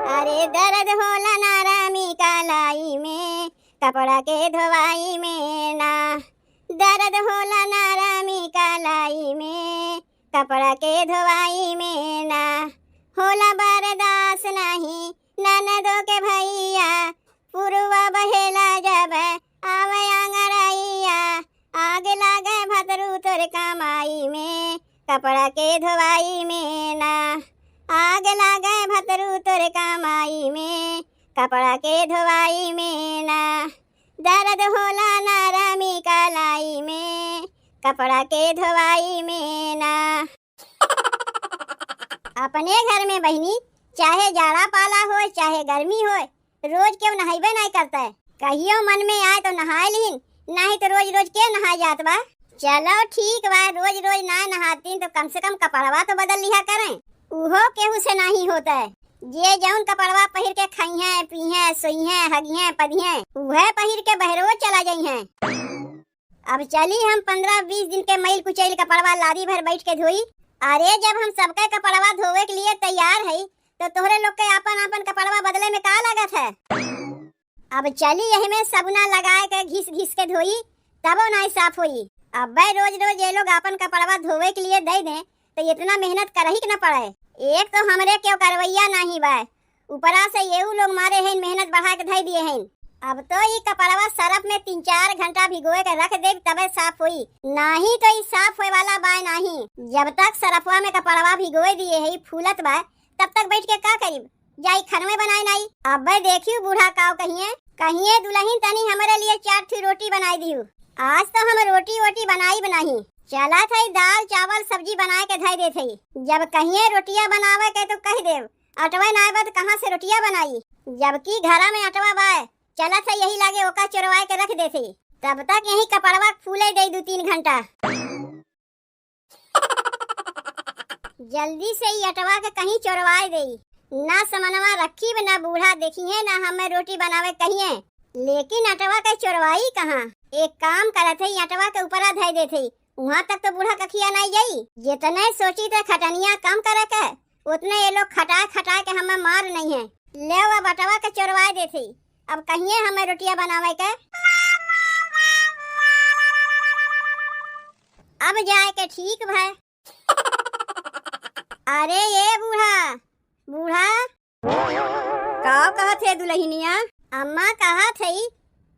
अरे दर्द होला नारामी कालाई में, कपड़ा के धोवाई में ना। दर्द होला नारामी कालाई में, कपड़ा के धोवाई में ना। होला बर्दाश्त नहीं ननदों के भैया, पुरवा बहेला जब आवे आंगड़ैया। आग लागे भतरू तोर कमाई में, कपड़ा के धोवाई में ना। आग लागे भतरू तोर कमाई में, कपड़ा के धोवाई में ना। दर्द होला नारामी कलाई में, कपड़ा के धोवाई में ना। अपने घर में बहनी चाहे जाड़ा पाला हो चाहे गर्मी हो, रोज क्यों नहाइबे नहीं करता है। कहियो मन में आए तो नहाए लीन, नहीं तो रोज रोज के नहा जात बा। चलो ठीक बा, रोज रोज ना नहाती तो कम से कम कपड़वा तो बदल लिया करें। उहो केहू से नहीं होता है। जे जौन कपड़वा पहिर के खाइए पीहे सोइहे हगिए पदिए, वह पहिर के बहरो चला जाइए। अब चली हम 15-20 दिन के मैल कुचैल कपड़वा लादी भर बैठ के धोई। अरे जब हम सबके कपड़वा धोवे के लिए तैयार है तो तोहरे लोग के अपन अपन कपड़वा बदले में का लागत है। अब चली यही में सबुना लगाए के घिस घिस के धोई, तबो नहीं साफ होई। अब भाई रोज रोज ये लोग अपन कपड़वा धोवे के लिए दे दें तो इतना मेहनत करही के न पड़े। एक तो हमरे क्यों करवैया नहीं बा, ऊपरा से येऊ लोग मारे हैं मेहनत बढ़ा के धई दिए हैं। अब तो ये कपड़वा सरफ में 3-4 घंटा भिगोए के रख दे तबे साफ हुई, नहीं तो ये साफ होए वाला बा नहीं। जब तक सरफवा में कपड़वा भिगोए दिए है फूलत बा, तब तक बैठ के का करीब जाई खनवे बनाए नहीं। अब भाई देखियो बूढ़ा काव कहिए दुल्हन तनी हमारे लिए 4 थी रोटी बनाई दियो। आज तो हम रोटी वोटी बनाई बनाही चला था, दाल चावल सब्जी बनाए के धई दे थी। जब कहिए रोटिया बनावे के तो कह देव, अटवा ना आवे तो कहाँ से रोटिया बनाई। जबकि घरा में अटवा बाय चला था, यही लागे ओका चोरवाए के रख दे थी। तब तक यही कपड़वा फूले दे 2-3 घंटा। जल्दी से ही अटवा के कहीं चोरवाए दे, ना समनवा रखी ना बूढ़ा देखिए ना हमें रोटी बनावे कहिए। लेकिन अटवा के चोरवाई कहाँ। एक काम करत है, अटवा के ऊपरा धई दे थी, वहाँ तक तो बूढ़ा कखिया नहीं जाई। जितने सोची थे खटनिया कम करे के, उतने ये लोग खटाए खटाए के हमें मार नहीं है। ले अब अटवा के चोरवाए दे थी, अब कहिए हमें रोटियां बनावे के। अब जाए के ठीक भाई। अरे ये बूढ़ा का कहत है दुल्हनिया। अम्मा कहा थी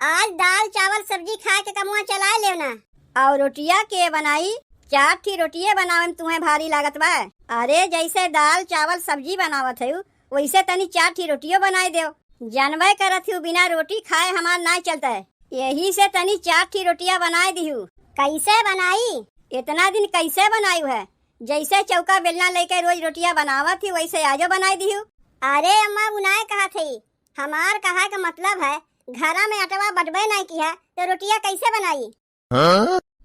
आज दाल चावल सब्जी खा के कमुआ चला लेना। और रोटिया के बनाई 4 थी रोटियां बनावे में तुम्हें भारी लागत बा। अरे जैसे दाल चावल सब्जी बनावत है वैसे तनी 4 थी रोटियां बनाई दो। जानवे करत हूँ बिना रोटी खाए हमार ना चलता है, यही से तनी 4 थी रोटियां बनाए दी हूँ। कैसे बनाई? इतना दिन कैसे बनाई है? जैसे चौका बेलना लेके रोज रोटियां बनावत थी वैसे आजो बनाई दी हूँ। अरे अम्मा उनाए कहा थी, हमार कहा का मतलब है घरा में अटवा बटबे नहीं किया तो रोटियां कैसे बनाई।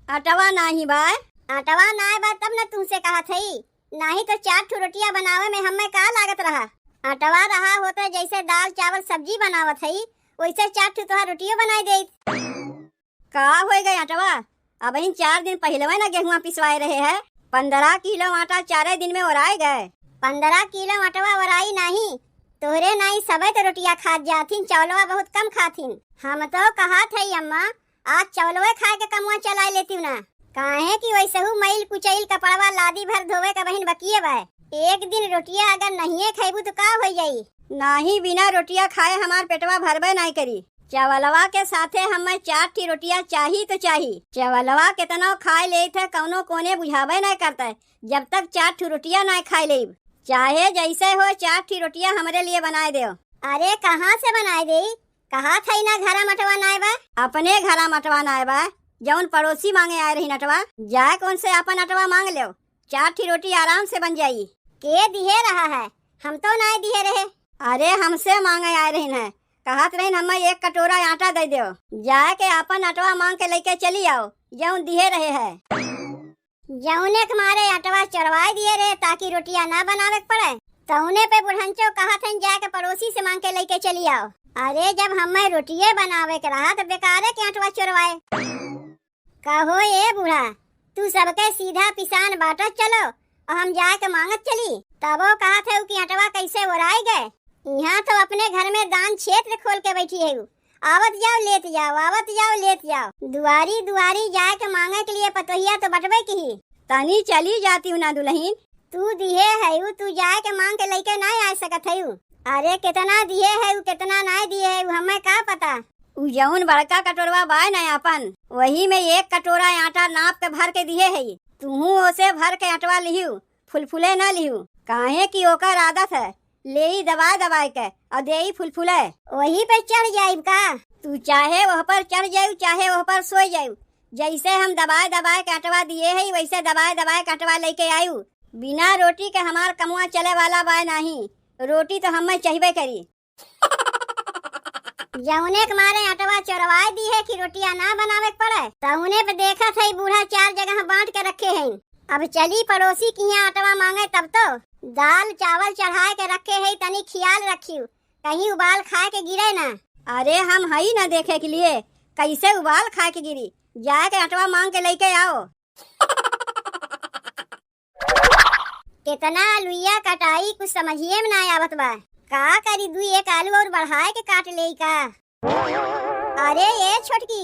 अटवा नहीं बा, अटवा नहीं बा तब न तुमसे कहा थी, नहीं तो 4 रोटियां बनावे में हमें का लागत रहा। अटवा रहा होता जैसे दाल चावल सब्जी बनावत है वैसे 4 तोहार रोटियां बनाई दे। का हो गए अटवा? अब इन 4 दिन पहले ना गेहुआ पिसवाए रहे है। 15 किलो आटा 4 दिन में ओराए गए। 15 किलो आटवा ओराई नहीं, तोहरे नहीं सबे तो रोटियां खा जाथिन, चावलवा बहुत कम खाथिन। हम तो कहा थे अम्मा आज चावलवे खाए के कमुआ चला लेती ना, काहे कि वैसे हूँ मैल कुचैल कपड़वा लादी भर धोवे का बहन बकिए बा। एक दिन रोटियां अगर नहीं खाइबू तो का हो जाई। नहीं बिना रोटियां खाए हमार पेटवा भरबे नहीं करी। चावलवा के साथे हमें 4 थी रोटियां चाही तो चाही। चावलवा कितना खाए ले थे कौनो कोने बुझावे नहीं करता जब तक 4 रोटियां नहीं खाए ले। चाहे जैसे हो 4 थी रोटियां हमारे लिए बनाए दो। अरे कहाँ से बनाए दे? कहा था ना घरा मटवा नाय बा। अपने घरा मटवा नाय बा, जौन पड़ोसी मांगे आए रही नटवा जाए कौन से अपन अटवा मांग लो, 4 थी रोटी आराम से बन जाई। के दिहे रहा है? हम तो नहीं दिए रहे। अरे हमसे मांगे आए रही है, कहत रही हमें 1 कटोरा आटा दे दो, जाए के अपन अटवा मांग के लेके चली आओ जौन दिए रहे है। जौने के मारे अटवा चढ़वाए दिए रहे ताकि रोटियां ना बनावे पड़े, तौने पे बुढ़ंचो कहा था जाके पड़ोसी से मांग के लेके चली आओ। अरे जब हमें रोटिये बनावे के रहा तो बेकारे के अटवा चढ़वाए। कहो ये बूढ़ा, तू सबके सीधा पिसान बाटत चलो और हम जाके मांगत चली। तबो कहा थे कि अटवा कैसे ओराई गए। यहाँ तो अपने घर में दान क्षेत्र खोल के बैठी है। आवत जाओ लेत जाओ, आवत जाओ लेत जाओ। दुआरी दुआरी जाए के मांगे के लिए पतोहिया तो बटवे की। तनी चली जाती हूँ ना दुल्हन। तू दिए है तू जाए के मांग के लेके ना आ सकत है। अरे कितना दिए है कितना ना दिए है हमें का पता। उ जौन बड़का कटोरवा बाय ना अपन वही में एक कटोरा आटा नाप के भर के दिए है। तू ओसे भर के अटवा लिहू, फुलफुले न लिहू। काहे की ओकर आदत है ले ही दबाए दबाए के और दे ही फुलफुले। वही पे चढ़ जाइब का। तू चाहे वह पर चढ़ जायु चाहे वह पर सो जायु। जैसे हम दबाए दबाए के अटवा दिए है वैसे दबाए दबाए के अटवा लेके आयु। बिना रोटी के हमार कमुआ चले वाला बाय नहीं। रोटी तो हमें चाहिए करी। जौने के मारे अटवा चढ़वाए दी है कि रोटियां ना बनावे पड़े तौने पे देखा था बूढ़ा 4 जगह बांट के रखे हैं। अब चली पड़ोसी की यहाँ अटवा मांगे तब तो दाल चावल चढ़ाए के रखे है। तनी ख्याल रखियो कहीं उबाल खाए के गिरे ना। अरे हम हई ना देखे के लिए कैसे उबाल खाए के गिरी। जाए के अटवा मांग के लेके आओ। कितना आलूया कटाई कुछ समझिए में ना आवत बा। का करी 2-1 आलू और बढ़ाए के काट ले का। अरे ये छोटकी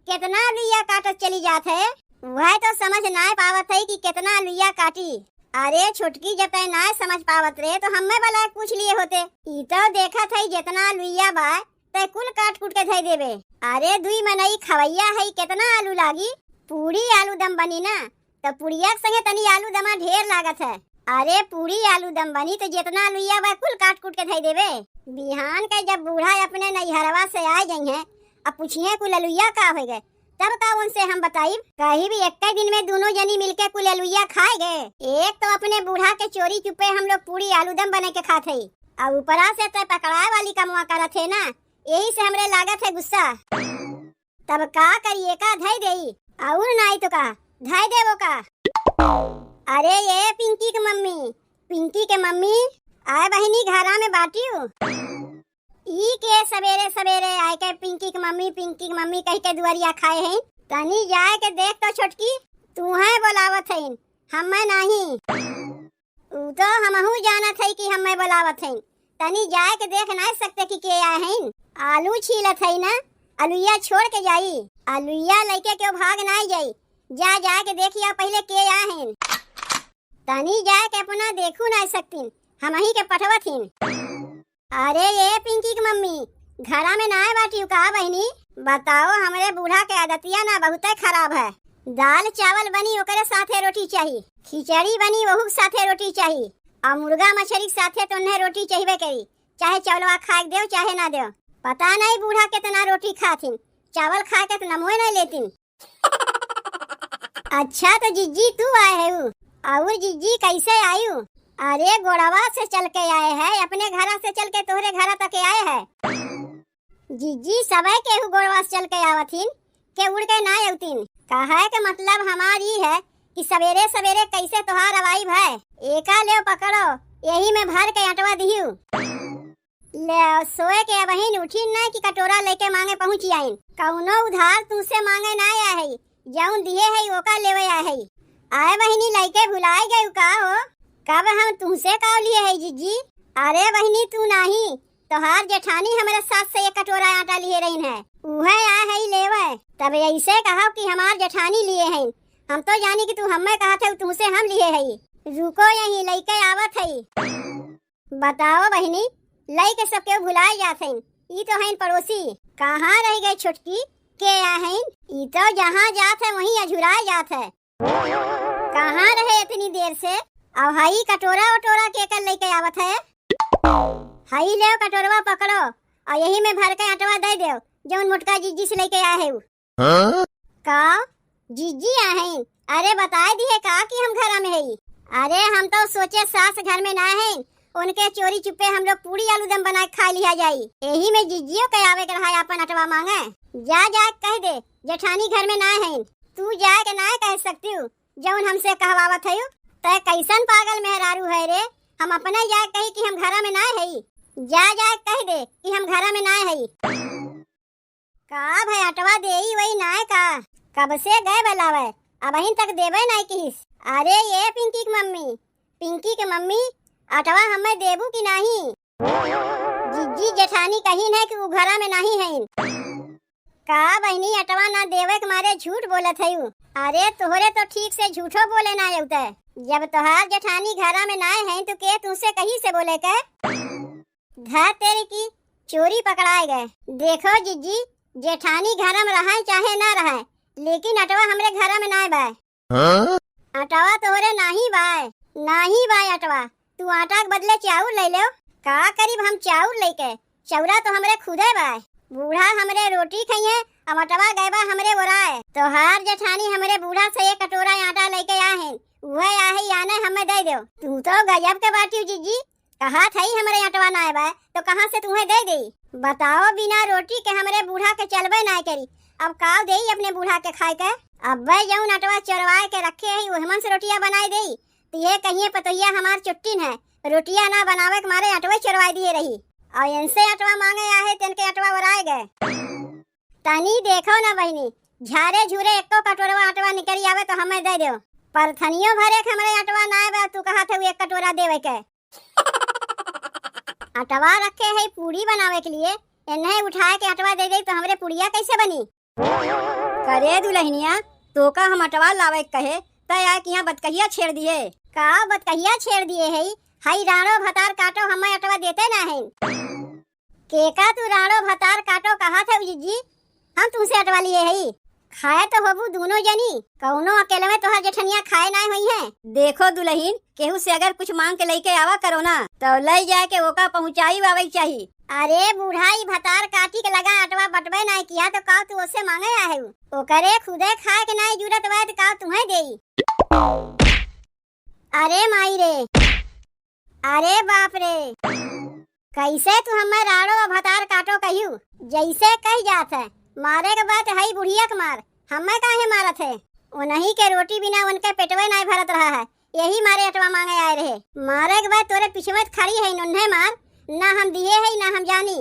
कितना आलूया काटत चली जात है। वह तो समझ ना पावत है कि कितना आलूया काटी। अरे छोटकी जब तय ना समझ पावत रे तो हमें भला पूछ लिए होते। ई तो देखा था जितना आलूया बा तय कुल काट कुट के धई देवे। अरे 2 मनई खवैया है कितना आलू लागी। पूरी आलू दम बनी ना तो पुड़िया संगे तनी आलू दमा ढेर लागत है। अरे पूरी आलू दम बनी तो जितना आलूया बा कुल काट कुट के धई देवे। बिहान के जब बूढ़ा अपने नैहरवा से आ जाई है अब पूछिए कुल आलूया का हो गए तब का उनसे हम बताई। कहीं भी एक दिन में दोनों जनी मिलके कुल आलूया खाए गए। एक तो अपने बूढ़ा के चोरी चुपे हम लोग पूरी आलू दम बने के खाते ही और ऊपरा से तो पकड़ाए वाली कमुआ करत है ना। यही से हमरे लागत है गुस्सा। तब का करिए का धई देई और नहीं तो का धई देवो का। अरे ये पिंकी के मम्मी आए बहनी घरा में बाटी हूँ। ई के सवेरे सवेरे आए के पिंकी की मम्मी कह के दुआरिया खाए हैं। तनी जाए के देख तो छोटकी तू है बोलावत है हमें नहीं। उ तो हमहू जानत है कि हमें बोलावत है। तनी जाए के देख नहीं सकते कि के आए हैं। आलू छीलत है ना आलूया छोड़ के जाई। आलूया लेके क्यों भाग नहीं जाई। जा के देखिया पहले के आए हैं। तनी जाए के अपना देखू नहीं सकती हम ही के पठवथिन। अरे ये पिंकी की मम्मी घरा में ना बाटी का बहनी। बताओ हमरे बूढ़ा के आदतिया ना बहुत खराब है। दाल चावल बनी ओकरे साथे रोटी चाहिए, खिचड़ी बनी वहू साथे रोटी चाहिए और मुर्गा मछली साथे तो उन्हें रोटी चाहिए करी। चाहे चावलवा खा के दो चाहे ना दो। पता नहीं बूढ़ा कितना रोटी खाथिन चावल खा के तो नमोए नहीं लेतिन। अच्छा तो जिज्जी तू आए है और जिज्जी कैसे आई? अरे गोड़वा से चल के आए हैं अपने घर से चल के तोहरे घर तक आए हैं। जिज्जी सबे के गोड़वा से चल के आवथिन के उड़ के ना आवतिन। कहा के मतलब हमारी है कि सवेरे सवेरे कैसे तोहार रवाई है। एका ले पकड़ो यही में भर के अटवा दिहू। ले सोए के बहन उठी ना कि कटोरा लेके मांगे पहुंची आइन। कौनो उधार तुमसे मांगे ना आया है जौन दिए है ओका लेवे आए है। आए बहनी लइके भुलाए गए का हो। कब हम तुमसे का लिए है जिज्जी? अरे बहनी तू नहीं तोहार जेठानी हमारे साथ से एक कटोरा आटा लिए रही है। उहे आए है लेवे तब ऐसे कहा कि हमार जेठानी लिए हैं। हम तो जानी कि तू हमें कहा थे तुमसे हम लिए है। रुको यही लइके आवत है। बताओ बहनी लइके सब के भुलाए जाते हैं। ई तो है पड़ोसी। कहाँ रह गए छोटकी के आए? ई तो जहाँ जात है वहीं अझुराए जात है। कहाँ रहे इतनी देर से? अब हई कटोरा वटोरा के कर लेके आवत है। हई ले कटोरवा पकड़ो और यही में भर के अटवा दे दो जौन मोटका जिज्जी से लेके आए है। का जिज्जी आए? अरे बताए दिए का कि हम घर में है। अरे हम तो सोचे सास घर में ना है उनके चोरी चुपे हम लोग पूरी आलू दम बना खा लिया जाई। यही में जिज्जियों के आवे के रहा अपन अटवा मांगे। जा कह दे जेठानी घर में ना है। तू जा के ना कह सकती हूँ जौन हमसे कहवावत है। तय कैसन पागल मेहरारू है रे। हम अपने जा कही कि हम घर में ना है। जा कह दे कि हम घर में ना है। का भाई अटवा दे वही ना का कब से गए बलावे अब अहीं तक देवे नहीं किस। अरे ये पिंकी की मम्मी अटवा हमें देबू की नहीं? जेठानी कहीं है कि वो घरा में नहीं है। का बहनी अटवा ना देवे के मारे झूठ बोलत है। अरे तोहरे तो ठीक से झूठो बोले ना आउता। जब तोहार जेठानी घरा में ना है तो के तुमसे कहीं से बोले के घर तेरी की चोरी पकड़ाए गए। देखो जीजी, जेठानी घर में रहे चाहे ना रहे, लेकिन अटवा हमरे घर में ना बाय। अटवा तोहरे नहीं बाय अटवा। तू आटा के बदले चाउर ले लो। का करीब हम चाउर लेके, चौरा तो हमरे खुदे बाय। बूढ़ा हमरे रोटी खाइए, अब अटवा गए बा हमरे बोराए। तोहार जेठानी हमरे बूढ़ा से एक कटोरा आटा लेके आए, वह आहे याने हमें दे दो। तू तो गजब के बाटी जीजी, कहा थई हमरे अटवा ना बा तो कहां से तुम्हें दे गई? बताओ, बिना रोटी के हमरे बूढ़ा के चलबे ना करी, अब काव देई अपने बूढ़ा के खाए के? अब जौन अटवा चरवाए के रखे है वहमन से रोटियां बनाई देई। तो ये कहिए पतोहिया हमार चुट्टिन है, रोटियां ना बनावे के मारे अटवे चरवाई दिए रही, और इनसे अटवा मांगे आहे तिनके अटवा बराए गए। तनी देखो ना बहनी, झारे झूरे एको कटोरा अटवा निकली आवे तो हमें दे दो, पर थनियो भरे के हमरे अटवा ना बा तू कहा थे एक कटोरा देवे के। अटवा रखे है पूरी बनावे के लिए, इन्हें उठाए के अटवा दे दे तो हमरे पुड़िया कैसे बनी? करे दुल्हनिया, तो का हम अटवा लावे कहे तय आए कि यहाँ बतकहिया छेड़ दिए। का बतकहिया छेड़ दिए है? हई राणो भतार काटो हमें अटवा देते ना है। केका तू राणो भतार काटो कहा थे जीजी, हम तुमसे अटवा लिए है। खाए तो होबू दोनों जनी, कौनो अकेले में तोहर जेठनिया खाए ना हुई है। देखो दुल्हन, केहू से अगर कुछ मांग के लेके आवा करो ना तो ले जाए के ओका पहुँचाई आवे चाहिए। अरे बूढ़ाई भतार काटी के लगा अटवा बटबे ना किया तो का तू उससे मांगे आहे? ओकरे खुदे खाए के नहीं जरूरत बा तो का तुम्हें देई? अरे माई रे, अरे बाप रे, कैसे तू हमें राणो भतार काटो कहियो? जैसे कही जात है मारे के बाद हई बुढ़िया के मार, हमें काहे मारत है? उन्हीं के रोटी बिना उनके पेटवे नहीं भरत रहा है, यही मारे अटवा मांगे आए रहे। मारे के बाद तोरे पिछवे खड़ी है उन्हें मार, ना हम दिए है ना हम जानी।